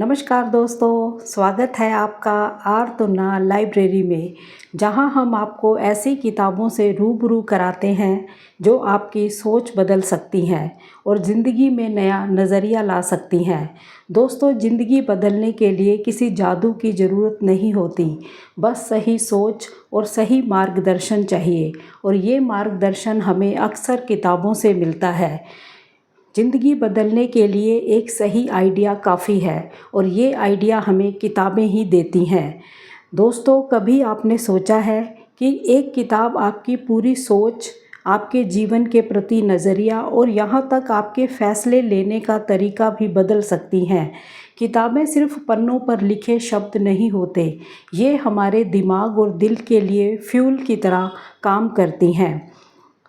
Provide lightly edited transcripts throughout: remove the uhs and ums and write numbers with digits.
नमस्कार दोस्तों, स्वागत है आपका आर्तुना लाइब्रेरी में, जहां हम आपको ऐसी किताबों से रूबरू कराते हैं जो आपकी सोच बदल सकती हैं और ज़िंदगी में नया नज़रिया ला सकती हैं। दोस्तों, ज़िंदगी बदलने के लिए किसी जादू की ज़रूरत नहीं होती, बस सही सोच और सही मार्गदर्शन चाहिए और ये मार्गदर्शन हमें अक्सर किताबों से मिलता है। ज़िंदगी बदलने के लिए एक सही आइडिया काफ़ी है और ये आइडिया हमें किताबें ही देती हैं। दोस्तों, कभी आपने सोचा है कि एक किताब आपकी पूरी सोच, आपके जीवन के प्रति नज़रिया और यहाँ तक आपके फ़ैसले लेने का तरीका भी बदल सकती हैं। किताबें सिर्फ पन्नों पर लिखे शब्द नहीं होते, ये हमारे दिमाग और दिल के लिए फ्यूल की तरह काम करती हैं।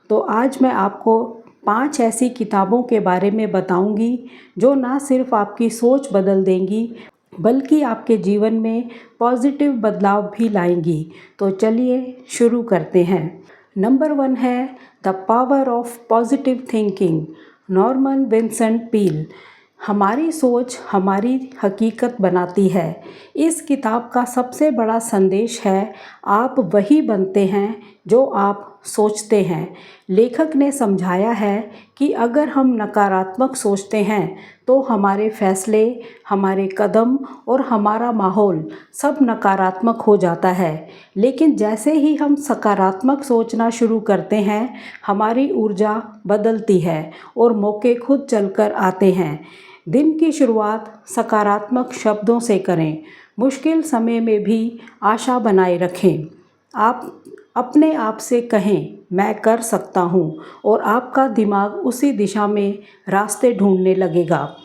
तो आज मैं आपको 5 ऐसी किताबों के बारे में बताऊंगी जो ना सिर्फ आपकी सोच बदल देंगी बल्कि आपके जीवन में पॉजिटिव बदलाव भी लाएंगी। तो चलिए शुरू करते हैं। नंबर 1 है the power of positive thinking, Norman Vincent Peale. हमारी सोच हमारी हकीकत बनाती है। इस किताब का सबसे बड़ा संदेश है, आप वही बनते हैं जो आप सोचते हैं। लेखक ने समझाया है कि अगर हम नकारात्मक सोचते हैं तो हमारे फैसले, हमारे कदम और हमारा माहौल सब नकारात्मक हो जाता है। लेकिन जैसे ही हम सकारात्मक सोचना शुरू करते हैं, हमारी ऊर्जा बदलती है और मौके खुद चलकर आते हैं। दिन की शुरुआत सकारात्मक शब्दों से करें। मुश्किल समय में भी आशा बनाए रखें। आप अपने आप से कहें, मैं कर सकता हूँ, और आपका दिमाग उसी दिशा में रास्ते ढूंढने लगेगा।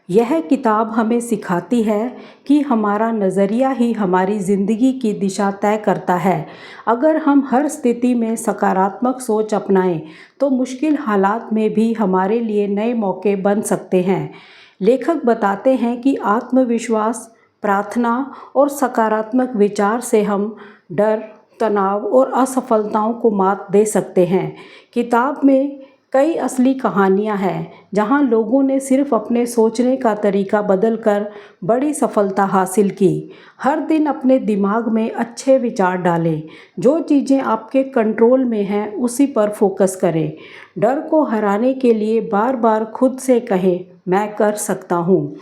यह किताब हमें सिखाती है कि हमारा नज़रिया ही हमारी ज़िंदगी की दिशा तय करता है। अगर हम हर स्थिति में सकारात्मक सोच अपनाएं तो मुश्किल हालात में भी हमारे लिए नए मौके बन सकते हैं। लेखक बताते हैं कि आत्मविश्वास, प्रार्थना और सकारात्मक विचार से हम डर, तनाव और असफलताओं को मात दे सकते हैं। किताब में कई असली कहानियां हैं जहां लोगों ने सिर्फ अपने सोचने का तरीका बदलकर बड़ी सफलता हासिल की। हर दिन अपने दिमाग में अच्छे विचार डालें। जो चीज़ें आपके कंट्रोल में हैं उसी पर फोकस करें। डर को हराने के लिए बार बार खुद से कहें, मैं कर सकता हूँ।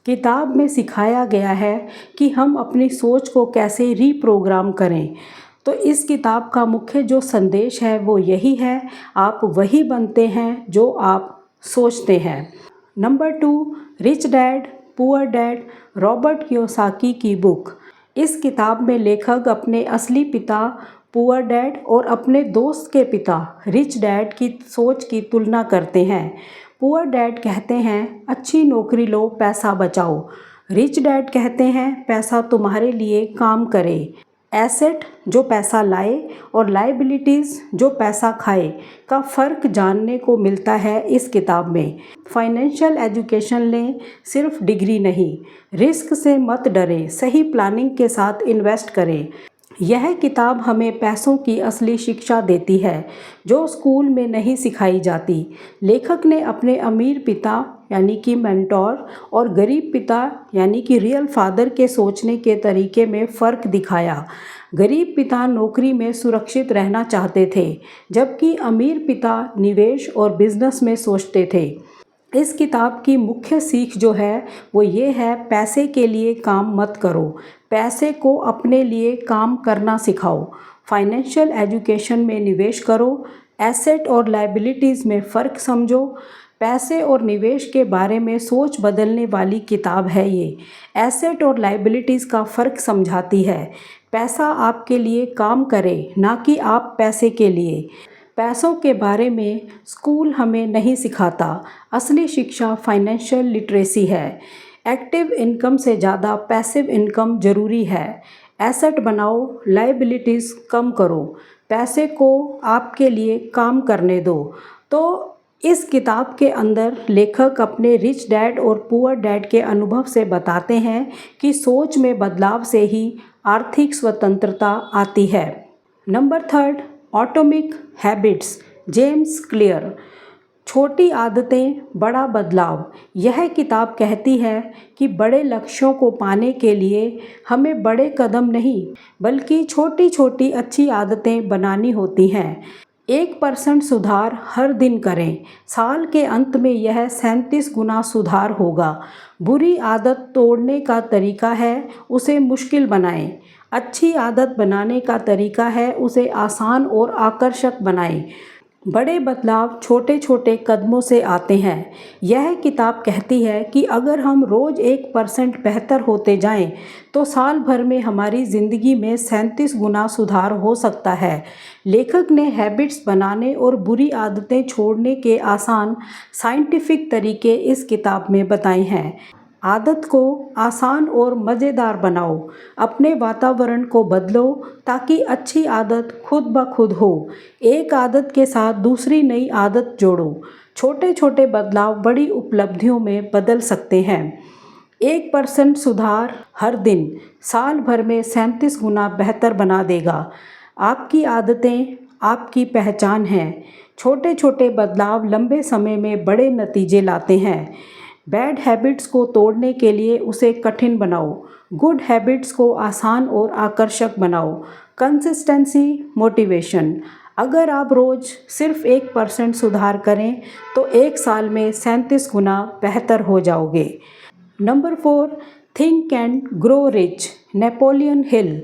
किताब में सिखाया गया है कि हम अपनी सोच को कैसे रीप्रोग्राम करें। तो इस किताब का मुख्य जो संदेश है वो यही है, आप वही बनते हैं जो आप सोचते हैं। Number 2, rich dad poor dad, Robert Kiyosaki की बुक। इस किताब में लेखक अपने असली पिता पुअर डैड और अपने दोस्त के पिता रिच डैड की सोच की तुलना करते हैं। पुअर डैड कहते हैं, अच्छी नौकरी लो, पैसा बचाओ। रिच डैड कहते हैं, पैसा तुम्हारे लिए काम करे। एसेट जो पैसा लाए और लाइबिलिटीज़ जो पैसा खाए का फ़र्क जानने को मिलता है इस किताब में। फाइनेंशियल एजुकेशन लें, सिर्फ डिग्री नहीं। रिस्क से मत डरें, सही प्लानिंग के साथ इन्वेस्ट करें। यह किताब हमें पैसों की असली शिक्षा देती है जो स्कूल में नहीं सिखाई जाती। लेखक ने अपने अमीर पिता यानी कि मेंटोर और गरीब पिता यानी कि रियल फादर के सोचने के तरीके में फ़र्क दिखाया। गरीब पिता नौकरी में सुरक्षित रहना चाहते थे, जबकि अमीर पिता निवेश और बिजनेस में सोचते थे। इस किताब की मुख्य सीख जो है वो ये है, पैसे के लिए काम मत करो, पैसे को अपने लिए काम करना सिखाओ। फाइनेंशियल एजुकेशन में निवेश करो, एसेट और लायबिलिटीज़ में फ़र्क समझो। पैसे और निवेश के बारे में सोच बदलने वाली किताब है ये। एसेट और लायबिलिटीज़ का फ़र्क समझाती है। पैसा आपके लिए काम करे, ना कि आप पैसे के लिए। पैसों के बारे में स्कूल हमें नहीं सिखाता। असली शिक्षा फाइनेंशियल लिटरेसी है। एक्टिव इनकम से ज़्यादा पैसिव इनकम ज़रूरी है। एसेट बनाओ, लायबिलिटीज़ कम करो, पैसे को आपके लिए काम करने दो। तो इस किताब के अंदर लेखक अपने रिच डैड और पुअर डैड के अनुभव से बताते हैं कि सोच में बदलाव से ही आर्थिक स्वतंत्रता आती है। Number 3, atomic habits, James clear. छोटी आदतें बड़ा बदलाव। यह किताब कहती है कि बड़े लक्ष्यों को पाने के लिए हमें बड़े कदम नहीं बल्कि छोटी छोटी अच्छी आदतें बनानी होती हैं। 1% सुधार हर दिन करें, साल के अंत में यह 37 गुना सुधार होगा। बुरी आदत तोड़ने का तरीका है उसे मुश्किल बनाएं। अच्छी आदत बनाने का तरीका है उसे आसान और आकर्षक बनाएं। बड़े बदलाव छोटे छोटे कदमों से आते हैं। यह किताब कहती है कि अगर हम रोज़ 1% बेहतर होते जाएं, तो साल भर में हमारी ज़िंदगी में 37 गुना सुधार हो सकता है। लेखक ने हैबिट्स बनाने और बुरी आदतें छोड़ने के आसान साइंटिफिक तरीके इस किताब में बताए हैं। आदत को आसान और मज़ेदार बनाओ। अपने वातावरण को बदलो ताकि अच्छी आदत खुद ब खुद हो। एक आदत के साथ दूसरी नई आदत जोड़ो। छोटे छोटे बदलाव बड़ी उपलब्धियों में बदल सकते हैं। 1% सुधार हर दिन साल भर में 37 गुना बेहतर बना देगा। आपकी आदतें आपकी पहचान हैं। छोटे छोटे बदलाव लंबे समय में बड़े नतीजे लाते हैं। बैड हैबिट्स को तोड़ने के लिए उसे कठिन बनाओ। गुड हैबिट्स को आसान और आकर्षक बनाओ। Consistency motivation. अगर आप रोज़ सिर्फ 1% सुधार करें तो एक साल में 37 गुना बेहतर हो जाओगे। Number 4, think and grow rich. Napoleon Hill.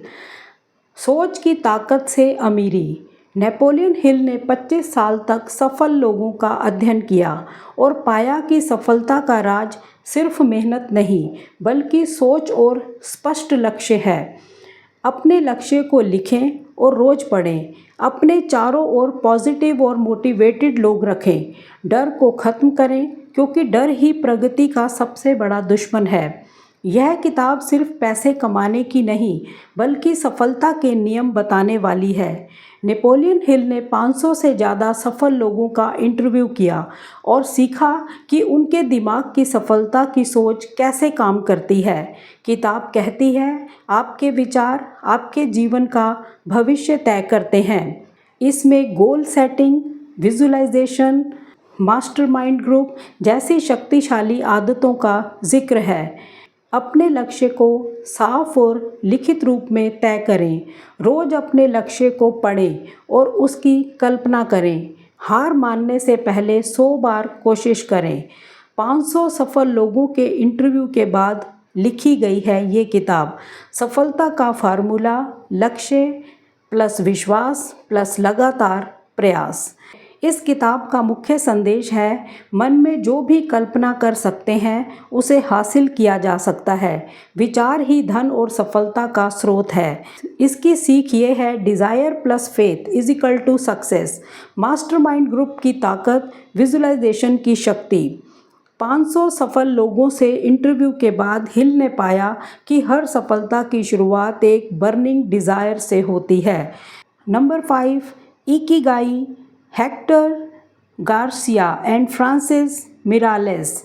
सोच की ताकत से अमीरी। नेपोलियन हिल ने 25 साल तक सफल लोगों का अध्ययन किया और पाया कि सफलता का राज सिर्फ मेहनत नहीं बल्कि सोच और स्पष्ट लक्ष्य है। अपने लक्ष्य को लिखें और रोज़ पढ़ें। अपने चारों ओर पॉजिटिव और मोटिवेटेड लोग रखें। डर को ख़त्म करें क्योंकि डर ही प्रगति का सबसे बड़ा दुश्मन है। यह किताब सिर्फ पैसे कमाने की नहीं बल्कि सफलता के नियम बताने वाली है। नेपोलियन हिल ने 500 से ज़्यादा सफल लोगों का इंटरव्यू किया और सीखा कि उनके दिमाग की सफलता की सोच कैसे काम करती है। किताब कहती है आपके विचार आपके जीवन का भविष्य तय करते हैं। इसमें goal setting, visualisation, mastermind group जैसी शक्तिशाली आदतों का जिक्र है। अपने लक्ष्य को साफ और लिखित रूप में तय करें। रोज़ अपने लक्ष्य को पढ़ें और उसकी कल्पना करें। हार मानने से पहले 100 बार कोशिश करें। 500 सफल लोगों के इंटरव्यू के बाद लिखी गई है ये किताब। सफलता का फार्मूला, लक्ष्य प्लस विश्वास प्लस लगातार प्रयास। इस किताब का मुख्य संदेश है मन में जो भी कल्पना कर सकते हैं उसे हासिल किया जा सकता है। विचार ही धन और सफलता का स्रोत है। इसकी सीख ये है desire plus faith is equal to success. Mastermind group की ताकत, विजुअलाइजेशन की शक्ति। 500 सफल लोगों से इंटरव्यू के बाद हिल ने पाया कि हर सफलता की शुरुआत एक बर्निंग डिज़ायर से होती है। Number 5, Ikigai. Hector Garcia and Francis Miralles.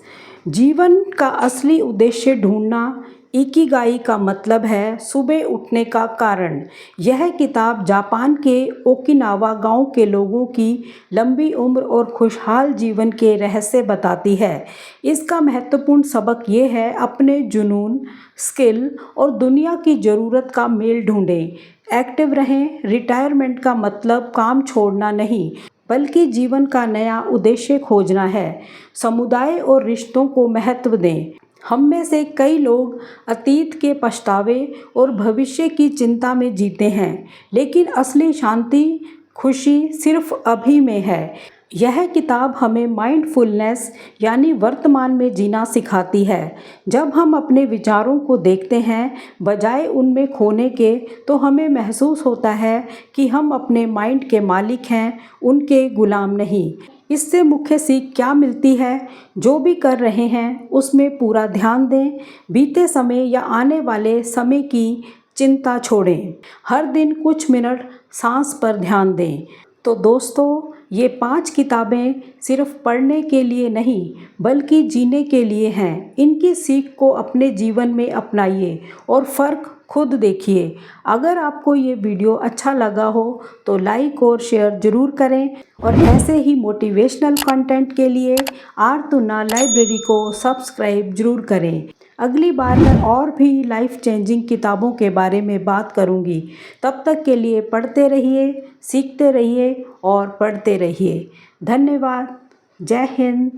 जीवन का असली उद्देश्य ढूंढना। इकिगाई का मतलब है सुबह उठने का कारण। यह किताब जापान के ओकिनावा गांव के लोगों की लंबी उम्र और खुशहाल जीवन के रहस्य बताती है। इसका महत्वपूर्ण सबक ये है अपने जुनून, स्किल और दुनिया की ज़रूरत का मेल ढूंढें। एक्टिव रहें। रिटायरमेंट का मतलब काम छोड़ना नहीं बल्कि जीवन का नया उद्देश्य खोजना है। समुदाय और रिश्तों को महत्व दें। हम में से कई लोग अतीत के पछतावे और भविष्य की चिंता में जीते हैं, लेकिन असली शांति, खुशी सिर्फ अभी में है। यह किताब हमें माइंडफुलनेस यानी वर्तमान में जीना सिखाती है। जब हम अपने विचारों को देखते हैं बजाय उनमें खोने के, तो हमें महसूस होता है कि हम अपने माइंड के मालिक हैं, उनके गुलाम नहीं। इससे मुख्य सीख क्या मिलती है? जो भी कर रहे हैं उसमें पूरा ध्यान दें। बीते समय या आने वाले समय की चिंता छोड़ें। हर दिन कुछ मिनट सांस पर ध्यान दें। तो दोस्तों, ये 5 किताबें सिर्फ पढ़ने के लिए नहीं बल्कि जीने के लिए हैं। इनकी सीख को अपने जीवन में अपनाइए और फ़र्क खुद देखिए। अगर आपको ये वीडियो अच्छा लगा हो तो लाइक और शेयर ज़रूर करें और ऐसे ही मोटिवेशनल कंटेंट के लिए आरतुना लाइब्रेरी को सब्सक्राइब ज़रूर करें। अगली बार मैं और भी लाइफ चेंजिंग किताबों के बारे में बात करूंगी। तब तक के लिए पढ़ते रहिए, सीखते रहिए और पढ़ते रहिए। धन्यवाद। जय हिंद,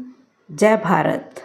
जय भारत।